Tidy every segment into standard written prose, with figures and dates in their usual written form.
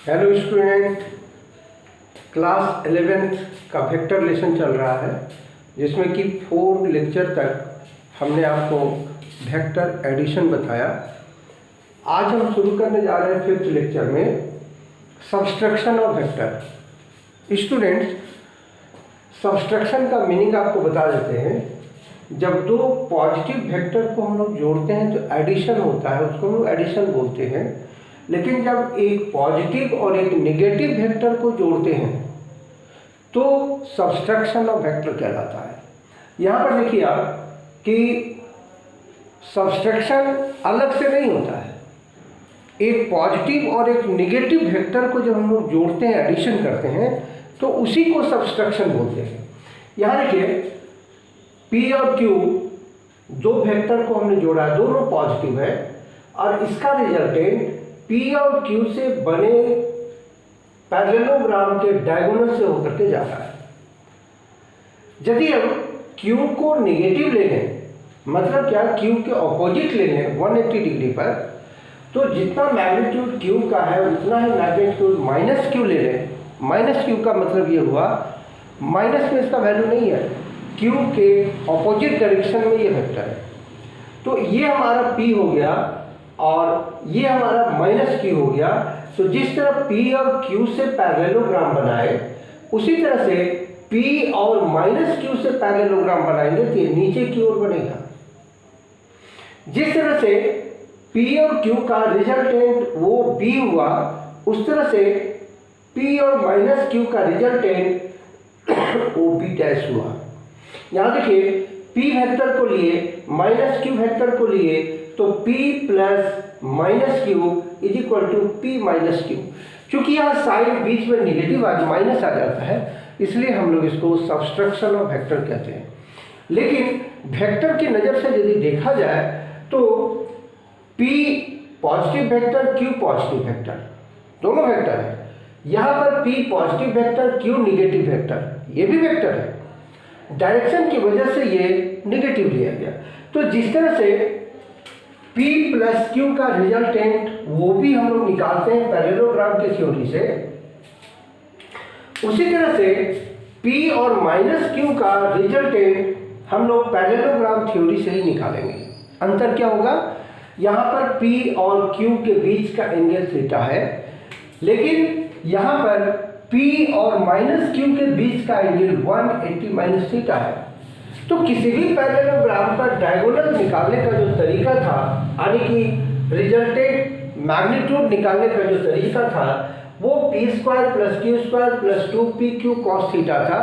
Hello student, class 11th का vector lesson चल रहा है जिसमें कि 4 लेक्चर तक हमने आपको वेक्टर एडिशन बताया। आज हम शुरू करने जा रहे हैं 5th लेक्चर में subtraction of vector. Students, subtraction का मीनिंग आपको बता देते हैं। जब दो पॉजिटिव वेक्टर को हम लोग जोड़ते हैं तो एडिशन होता है, उसको हम लोग एडिशन बोलते हैं। लेकिन जब एक पॉजिटिव और एक नेगेटिव वेक्टर को जोड़ते हैं तो सब्सट्रैक्शन ऑफ वेक्टर कहलाता है। यहाँ पर देखिए आप कि सब्सट्रैक्शन अलग से नहीं होता है। एक पॉजिटिव और एक नेगेटिव वेक्टर को जब हम लोग जोड़ते हैं, एडिशन करते हैं, तो उसी को सब्सट्रैक्शन बोलते हैं। यहाँ देखिए P और Q दो वेक्टर को हमने जोड़ा है, दोनों पॉजिटिव है और इसका रिजल्टेंट P और Q से बने पैरेललोग्राम के डायगोनल से होकर के जा रहा है। यदि हम Q को नेगेटिव ले लें, मतलब क्या, Q के ऑपोजिट ले लें 180 डिग्री पर, तो जितना मैग्नीट्यूड Q का है उतना ही मैग्नीट्यूड माइनस Q ले लें। माइनस Q का मतलब ये हुआ, माइनस में इसका वैल्यू नहीं है, Q के ऑपोजिट डायरेक्शन में ये वेक्टर है। तो ये हमारा P हो गया और ये हमारा माइनस Q हो गया। तो जिस तरह P और Q से पैरेललोग्राम बनाए, उसी तरह से P और माइनस Q से पैरेललोग्राम बनाएंगे तो ये नीचे की ओर बनेगा। जिस तरह से P और Q का रिजल्टेंट वो B हुआ, उस तरह से P और माइनस Q का रिजल्टेंट वो B डैश हुआ। यहाँ देखिए P वेक्टर को लिए, माइनस Q वेक्टर को लिए, तो P plus minus Q is equal to P minus Q। चूंकि यहाँ साइन बीच में नेगेटिव माइनस आ जाता है, इसलिए हम लोग इसको सब्सट्रैक्शन ऑफ वेक्टर कहते हैं। लेकिन वेक्टर की नज़र से यदि देखा जाए तो P positive vector, Q positive vector, दोनों वेक्टर है। यहाँ पर P positive vector, Q negative vector, ये भी वेक्टर है। डायरेक्शन की वजह से ये निगेटिव लिया गया। तो जिस तरह से P प्लस Q का रिजल्टेंट वो भी हम लोग निकालते हैं पैरेललोग्राम के थ्योरी से, उसी तरह से P और माइनस Q का रिजल्टेंट हम लोग पैरेललोग्राम थ्योरी से ही निकालेंगे। अंतर क्या होगा, यहाँ पर P और Q के बीच का एंगल थीटा है, लेकिन यहाँ पर P और माइनस Q के बीच का एंगल 180 माइनस थीटा है। तो किसी भी पैरेललोग्राम पर डायगोनल निकालने का जो तरीका था, यानी कि रिजल्टेंट मैग्नीट्यूड निकालने का जो तरीका था, वो P square plus Q square plus 2PQ cos theta था।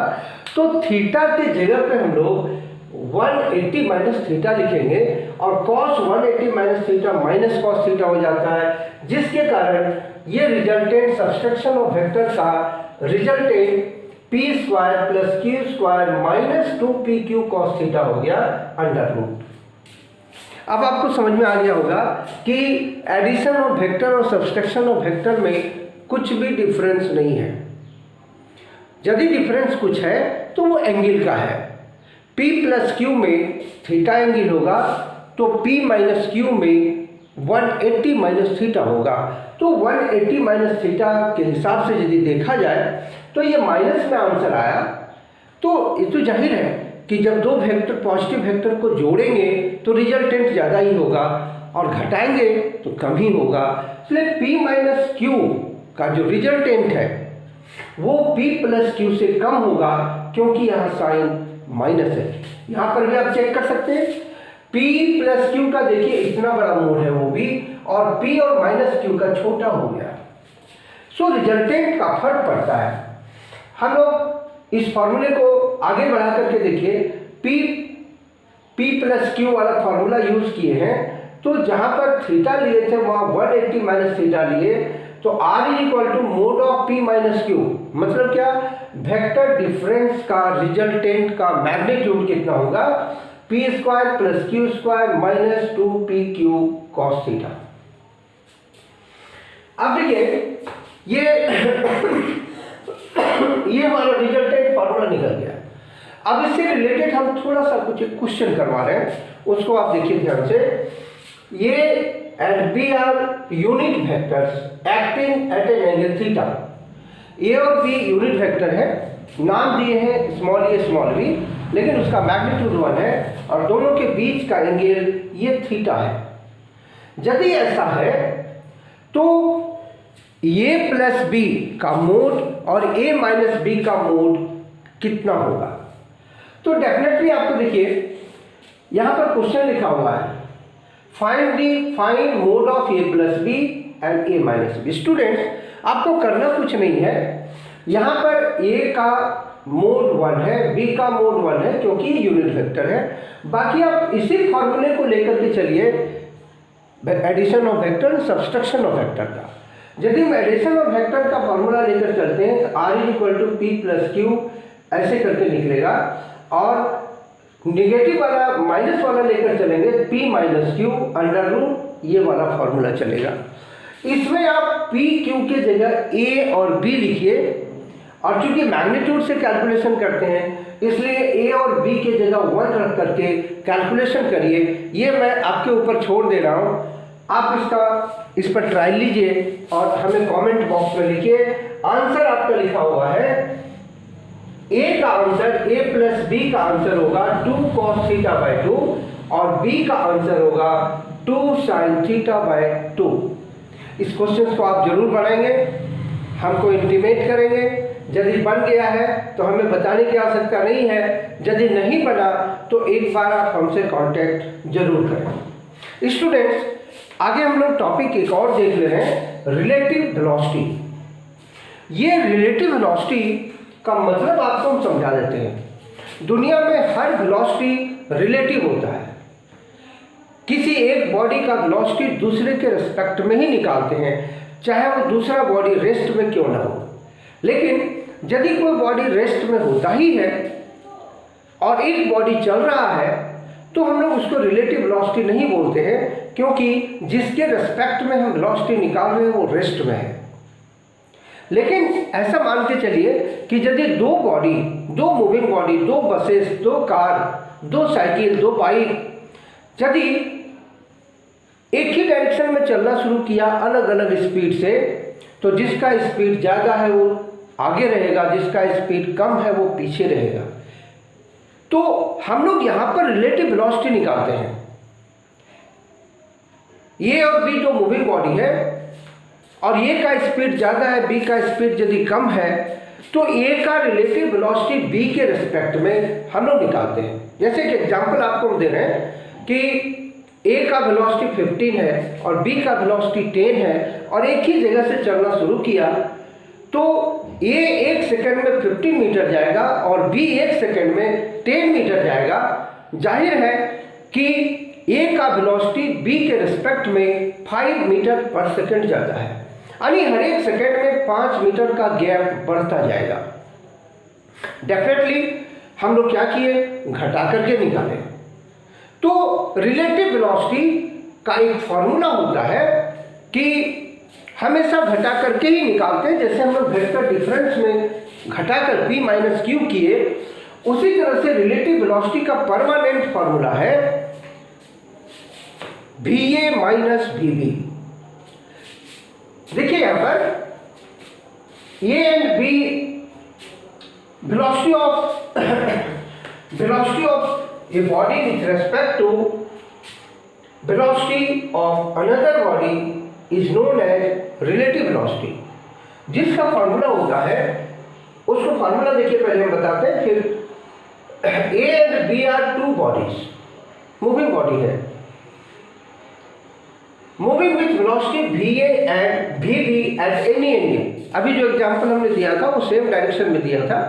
तो थीटा के जगह पे हम लोग 180 माइनस थीटा लिखेंगे और cos 180 minus theta minus cos theta हो जाता है, जिसके कारण ये रिजल्टेंट सब्सट्रैक्शन ऑफ वेक्टर का resultant P square plus Q square minus 2PQ cos theta हो गया अंडर रूट। अब आपको समझ में आ गया होगा कि एडिशन ऑफ वेक्टर और सब्सट्रैक्शन ऑफ वेक्टर में कुछ भी डिफरेंस नहीं है। यदि डिफरेंस कुछ है तो वो एंगल का है। P प्लस Q में थीटा एंगल होगा, तो P माइनस Q में 180 माइनस थीटा होगा। तो 180 माइनस थीटा के हिसाब से यदि देखा जाए तो ये माइनस में आंसर आया। तो ये तो जाहिर है कि जब दो वेक्टर पॉजिटिव वेक्टर को जोड़ेंगे तो रिजल्टेंट ज़्यादा ही होगा और घटाएंगे तो कम ही होगा। इसलिए P माइनस Q का जो रिजल्टेंट है वो P प्लस Q से कम होगा, क्योंकि यहाँ साइन माइनस है। यहाँ पर भी आप चेक कर सकते हैं, P प्लस Q का देखिए इतना बड़ा मोड है वो भी, और P और माइनस Q का छोटा हो गया। सो रिजल्टेंट का फर्क पड़ता है। हम लोग इस फॉर्मूले को आगे बढ़ा करके देखिए, P प्लस Q वाला फॉर्मूला यूज किए हैं, तो जहां पर थीटा लिए थे वहां 180 माइनस थीटा लिए, तो R is equal to mod of P minus Q। मतलब क्या, वेक्टर डिफरेंस का रिजल्टेंट का मैग्नीट्यूड कितना होगा, P square plus Q square minus 2PQ cos theta. अब देखिए ये हमारा रिजल्टेंट फॉर्मूला निकल गया। अब इससे रिलेटेड हम थोड़ा सा कुछ क्वेश्चन करवा रहे हैं, उसको आप देखिए ध्यान से। ये and B are unit vectors acting at an angle theta. A और B यूनिट वेक्टर है, नाम दिए हैं स्मॉल ए स्मॉल बी, लेकिन उसका मैग्नीट्यूड 1 है और दोनों के बीच का एंगल ये थीटा है। यदि ऐसा है तो a प्लस बी का मोड और a माइनस बी का मोड कितना होगा? तो डेफिनेटली आपको देखिए यहां पर क्वेश्चन लिखा हुआ है, find mod of a plus B and a minus B. Students आपको करना कुछ नहीं है, यहां पर a का मोड 1 है, b का मोड 1 है क्योंकि यूनिट वेक्टर है। बाकी आप इसी फॉर्मूले को लेकर के चलिए, addition of vector, subtraction of vector का। यदि हम एडिशन ऑफ वेक्टर का फॉर्मूला लेकर चलते हैं तो r equal to P plus Q ऐसे करके निकलेगा, और निगेटिव वाला माइनस वाला लेकर चलेंगे p minus Q under root, ये वाला फॉर्मूला चलेगा। इसमें आप p q के जगह a और b लिखिए, और चूंकि मैग्नीट्यूड से कैलकुलेशन करते हैं इसलिए a और b के जगह 1 रख करके कैलकुलेशन करिए। ये मैं आपके ऊपर छोड़ दे रहा हूँ, आप इस पर ट्राई लीजिए और हमें कमेंट बॉक्स में लिखिए। आंसर आपका लिखा हुआ है, a का आंसर a प्लस b का आंसर होगा 2 cos थीटा बाय 2 और b का आंसर होगा 2 sin थीटा बाय 2। इस क्वेश्चन को आप जरूर बनाएंगे, हमको इंटीमेट करेंगे। यदि बन गया है तो हमें बताने की आवश्यकता नहीं है, यदि नहीं बना तो एक बार आप हमसे कांटेक्ट जरूर करें। स्टूडेंट्स आगे हम लोग टॉपिक एक और देख ले रहे हैं, रिलेटिव वेलोसिटी। ये रिलेटिव वेलोसिटी का मतलब आपको हम समझा देते हैं। दुनिया में हर वेलोसिटी रिलेटिव होता है, किसी एक बॉडी का वेलोसिटी दूसरे के रिस्पेक्ट में ही निकालते हैं, चाहे वो दूसरा बॉडी रेस्ट में क्यों ना हो। लेकिन यदि कोई बॉडी रेस्ट में होता ही है और एक बॉडी चल रहा है तो हम लोग उसको रिलेटिव वेलोसिटी नहीं बोलते हैं, क्योंकि जिसके रिस्पेक्ट में हम वेलोसिटी निकाल रहे हैं वो रेस्ट में है। लेकिन ऐसा मान के चलिए कि यदि दो बॉडी, दो मूविंग बॉडी, दो बसेस, दो कार, दो साइकिल, दो बाइक, यदि एक ही डायरेक्शन में चलना शुरू किया अलग अलग स्पीड से, तो जिसका स्पीड ज़्यादा है वो आगे रहेगा, जिसका स्पीड कम है वो पीछे रहेगा। तो हम लोग यहाँ पर रिलेटिव वेलोसिटी निकालते हैं। ए और बी दो मूविंग बॉडी है और ए का स्पीड ज़्यादा है, बी का स्पीड यदि कम है, तो ए का रिलेटिव वेलोसिटी बी के रिस्पेक्ट में हम लोग निकालते हैं। जैसे कि एग्जांपल आपको हम दे रहे हैं कि ए का वेलोसिटी 15 है और बी का वेलोसिटी 10 है और एक ही जगह से चलना शुरू किया, तो ए 1 सेकंड में 15 मीटर जाएगा और बी 1 सेकंड में 10 मीटर जाएगा। जाहिर है कि ए का वेलोसिटी बी के रिस्पेक्ट में 5 मीटर पर सेकंड जाता है, यानी हर एक सेकंड में 5 मीटर का गैप बढ़ता जाएगा। डेफिनेटली हम लोग क्या किए, घटा करके निकाले। तो रिलेटिव वेलोसिटी का एक फॉर्मूला होता है कि हमेशा घटा करके ही निकालते हैं। जैसे हम लोग वेक्टर डिफरेंस में घटाकर p माइनस क्यू किए, उसी तरह से रिलेटिव वेलोसिटी का परमानेंट फॉर्मूला है va माइनस vb। देखिए यहां पर a and b velocity of a body with respect to velocity of another body is known as relative velocity। जिसका फॉर्मूला होता है उसको फॉर्मूला देखिए पहले हम बताते हैं, फिर A and B are two bodies, moving body है, moving with velocity VA and VB at any angle. अभी जो एग्जांपल हमने दिया था वो सेम डायरेक्शन में दिया था,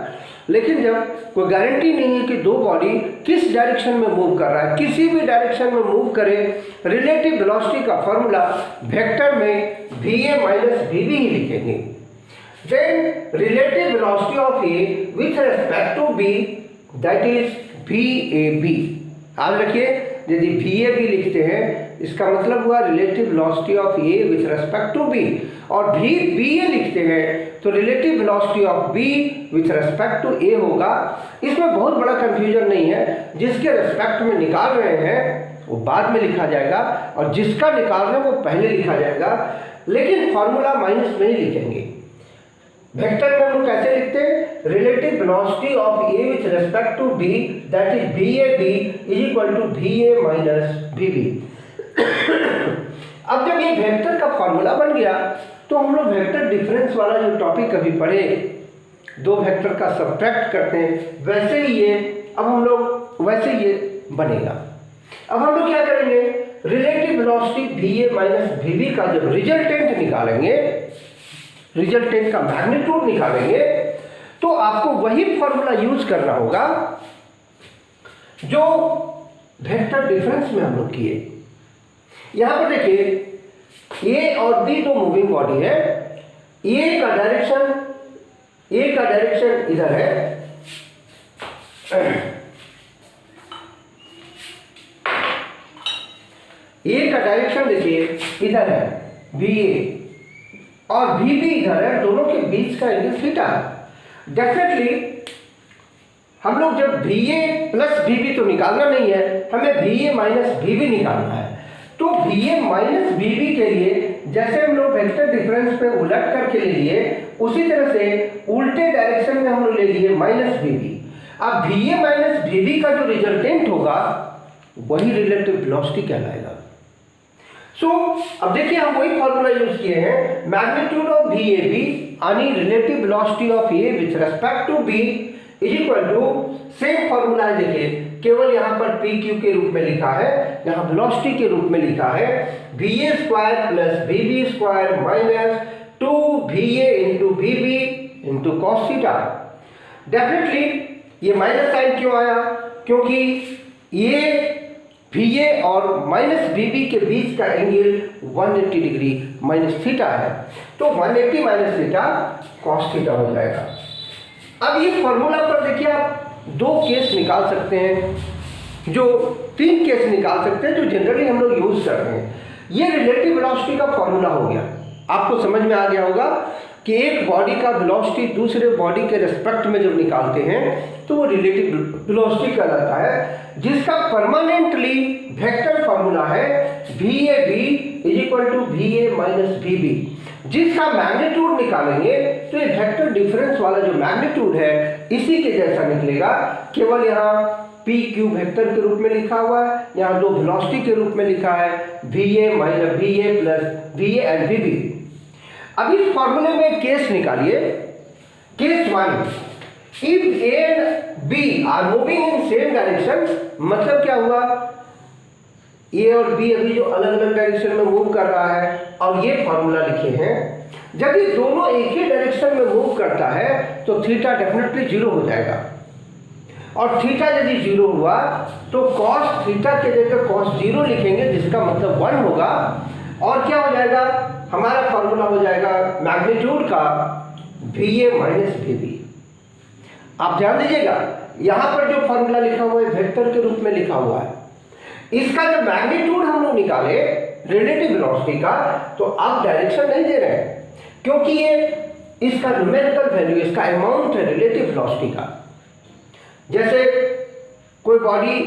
लेकिन जब कोई गारंटी नहीं है कि दो बॉडी किस डायरेक्शन में मूव कर रहा है, किसी भी डायरेक्शन में मूव करे, रिलेटिव वेलोसिटी का फॉर्मूला वेक्टर में VA माइनस VB ही लिखेंगे। Then relative velocity of A with respect to B that is VAB। आप रखिए, यदि VAB लिखते हैं इसका मतलब हुआ relative velocity of A with respect to B, और BA लिखते हैं तो relative velocity of B with respect to A होगा। इसमें बहुत बड़ा कंफ्यूजन नहीं है, जिसके रिस्पेक्ट में निकाल रहे हैं वो बाद में लिखा जाएगा और जिसका निकालना है वो पहले लिखा जाएगा, लेकिन फॉर्मूला माइनस में ही लिखेंगे। वेक्टर में हम लोग कैसे लिखते हैं? Relative velocity of A with respect to B, that is B A B is equal to B A minus B B. अब जब ये वेक्टर का फॉर्मूला बन गया तो हम लोग वेक्टर डिफरेंस वाला जो टॉपिक कभी पढ़े, दो वेक्टर का सब्ट्रैक्ट करते हैं, वैसे ही ये अब हम लोग वैसे ये बनेगा। अब हम लोग क्या करेंगे? Relative velocity V A minus V B का जब रिजल्टेंट निकालेंगे, रिजल्टेंट का मैग्नीट्यूड निकालेंगे, तो आपको वही फॉर्मूला यूज करना होगा जो वेक्टर डिफरेंस में हम लोग किए। यहां पर देखिए ए और बी दो मूविंग बॉडी है, ए का डायरेक्शन इधर है, ए का डायरेक्शन देखिए इधर है बी ए, और भी इधर है, दोनों के बीच का एंगल थीटा है। डेफिनेटली हम लोग जब भी ए प्लस भी बी तो निकालना नहीं है, हमें भी ए माइनस भी बी निकालना है। तो भी ए माइनस भी बी के लिए जैसे हम लोग वेक्टर डिफरेंस पे उलट करके ले लिए, उसी तरह से उल्टे डायरेक्शन में हम लोग ले लिए माइनस भी बी। अब भी ए माइनस भी बी का जो रिजल्टेंट होगा वही रिलेटिव वेलोसिटी कहलाएगा। अब देखिए हम वही फॉर्मूला यूज किए हैं, magnitude of V A B यानी relative velocity of A with respect to B is equal to, same formula है देखिए, केवल यहाँ पर पी क्यू के रूप में लिखा है, यहाँ वेलोसिटी के रूप में लिखा है V A square plus V B square minus 2 V A into V B into cos theta. Definitely ये माइनस साइन क्यों आया? क्योंकि ये वी ए और माइनस वी बी के बीच का एंगल 180 डिग्री माइनस थीटा है, तो 180 माइनस थीटा कॉस थीटा हो जाएगा। अब ये फॉर्मूला पर देखिए आप दो केस निकाल सकते हैं, जो तीन केस निकाल सकते हैं जो जनरली हम लोग यूज करते हैं। ये रिलेटिव वेलोसिटी का फॉर्मूला हो गया, आपको समझ में आ गया होगा कि एक बॉडी का वेलोसिटी दूसरे बॉडी के रिस्पेक्ट में जब निकालते हैं तो वो रिलेटिव वेलोसिटी कहलाता है, जिसका परमानेंटली वेक्टर फॉर्मूला है V A B is equal to V A minus V B. जिसका मैग्नीट्यूड निकालेंगे तो ये वेक्टर डिफरेंस वाला जो मैग्नीट्यूड है इसी के जैसा निकलेगा, केवल यहाँ पी क्यू वेक्टर के रूप में लिखा हुआ है, यहाँ दो वेलोसिटी के रूप में लिखा है V A minus V A plus V A and V B. अब इस फॉर्मूले में केस निकालिए। Case 1, if A and B are moving in same direction, मतलब क्या हुआ? ए और बी अभी जो अलग अलग डायरेक्शन में मूव कर रहा है और ये फॉर्मूला लिखे हैं, यदि दोनों एक ही डायरेक्शन में मूव करता है तो थीटा डेफिनेटली जीरो हो जाएगा, और थीटा यदि जीरो हुआ तो कॉस थीटा के जगह कॉस जीरो लिखेंगे, जिसका मतलब 1 होगा, और क्या हो जाएगा? हमारा फॉर्मूला हो जाएगा मैग्नीट्यूड का V A minus V B. आप ध्यान दीजिएगा यहां पर जो फॉर्मूला लिखा हुआ है वेक्टर के रूप में लिखा हुआ है, इसका जब मैग्नीट्यूड हम लोग निकाले रिलेटिव वेलोसिटी का, तो आप डायरेक्शन नहीं दे रहे हैं, क्योंकि ये इसका न्यूमेरिकल वैल्यू, इसका अमाउंट है रिलेटिव वेलोसिटी का। जैसे कोई बॉडी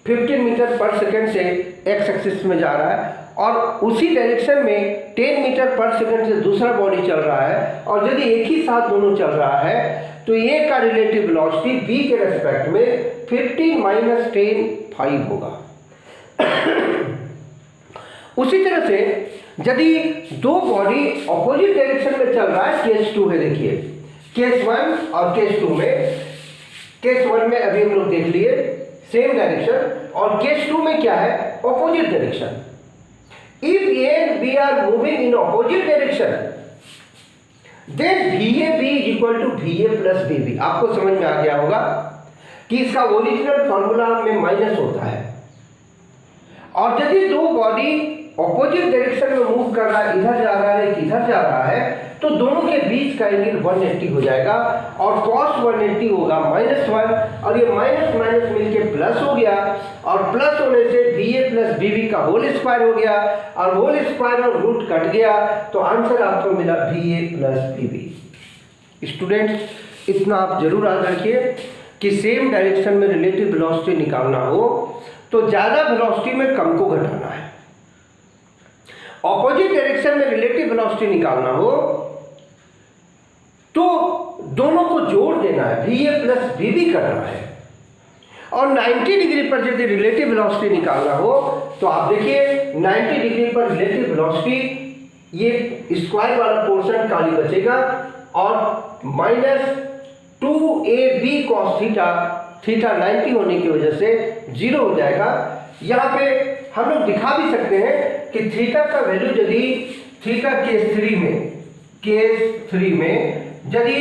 15 मीटर पर सेकंड से एक्स एक्सिस में जा रहा है और उसी डायरेक्शन में 10 मीटर पर सेकंड से दूसरा बॉडी चल रहा है, और यदि एक ही साथ दोनों चल रहा है तो ए का रिलेटिव वेलोसिटी बी के रेस्पेक्ट में 15 माइनस 10 5 होगा। उसी तरह से यदि दो बॉडी ऑपोजिट डायरेक्शन में चल रहा है, केस 2 है देखिए, केस 1 और केस 2 में, केस 1 में अभी हम लोग देख लिए सेम डायरेक्शन, और केस 2 में क्या है? Opposite direction. If A and B are moving in opposite direction, then V A B is equal to V A plus V B. आपको समझ में आ गया होगा कि इसका ओरिजिनल फॉर्मूला में माइनस होता है, और यदि दो बॉडी ऑपोजिट डायरेक्शन में मूव कर रहा है, इधर जा रहा है इधर जा रहा है, तो दोनों के बीच का एंगल 180 हो जाएगा, और cos 180 होगा -1, और ये माइनस माइनस मिलके प्लस हो गया, और प्लस होने से बी ए प्लस बी बी का होल स्क्वायर हो गया, और होल स्क्वायर और रूट कट गया, तो आंसर आपको मिला बी ए प्लस बी बी। स्टूडेंट्स इतना आप जरूर याद रखिए कि सेम डायरेक्शन में रिलेटिव वेलोसिटी निकालना हो तो ज़्यादा वेलोसिटी में कम को घटाना है। ऑपोजिट डायरेक्शन में रिलेटिव वेलोसिटी निकालना हो तो दोनों को जोड़ देना है, VA प्लस VB करना है। और 90 डिग्री पर यदि रिलेटिव वेलोसिटी निकालना हो तो आप देखिए 90 डिग्री पर रिलेटिव वेलोसिटी, ये स्क्वायर वाला पोर्शन खाली बचेगा और -2AB cos थीटा, थीटा 90 होने की वजह से 0 हो जाएगा। यहाँ पे हम लोग दिखा भी सकते हैं कि थीटा का वैल्यू यदि थीटा केस 3 में यदि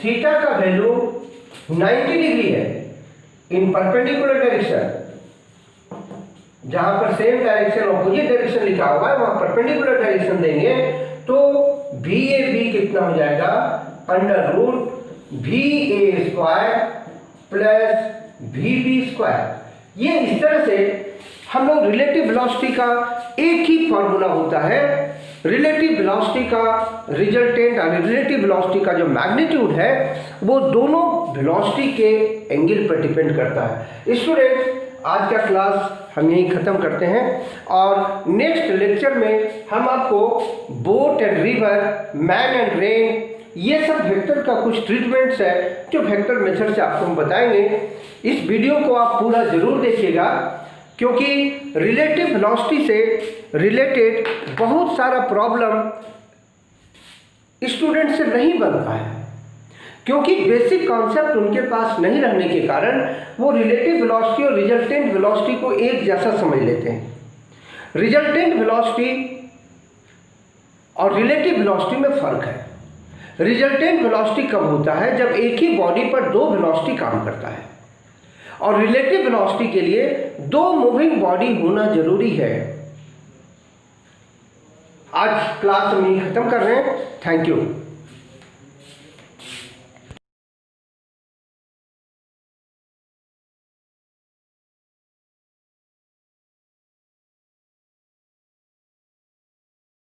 थीटा का वैल्यू 90 डिग्री है इन परपेंडिकुलर डायरेक्शन, जहां पर सेम डायरेक्शन ऑपोजिट डायरेक्शन लिखा हुआ है वहां परपेंडिकुलर डायरेक्शन देंगे तो VAB कितना हो जाएगा, √VA square plus VB square. ये इस तरह से हम लोग रिलेटिव वेलोसिटी का एक ही फॉर्मूला होता है, रिलेटिव वेलोसिटी का रिजल्टेंट और रिलेटिव वेलोसिटी का जो मैग्नीट्यूड है वो दोनों वेलोसिटी के एंगल पर डिपेंड करता है। स्टूडेंट्स, आज का क्लास हम यहीं ख़त्म करते हैं और नेक्स्ट लेक्चर में हम आपको boat and river, man and rain, ये सब वेक्टर का कुछ ट्रीटमेंट्स है जो वेक्टर मेथड से आपको हम बताएंगे। इस वीडियो को आप पूरा ज़रूर देखिएगा क्योंकि रिलेटिव वेलोसिटी से रिलेटेड बहुत सारा प्रॉब्लम स्टूडेंट से नहीं बनता है क्योंकि बेसिक कॉन्सेप्ट उनके पास नहीं रहने के कारण वो रिलेटिव वेलोसिटी और रिजल्टेंट वेलोसिटी को एक जैसा समझ लेते हैं। रिजल्टेंट वेलोसिटी और रिलेटिव वेलोसिटी में फ़र्क है। रिजल्टेंट वेलोसिटी कब होता है, जब एक ही बॉडी पर दो वेलोसिटी काम करता है, और रिलेटिव वेलोसिटी के लिए दो मूविंग बॉडी होना जरूरी है। आज क्लास हम यहीं ख़त्म कर रहे हैं। Thank you.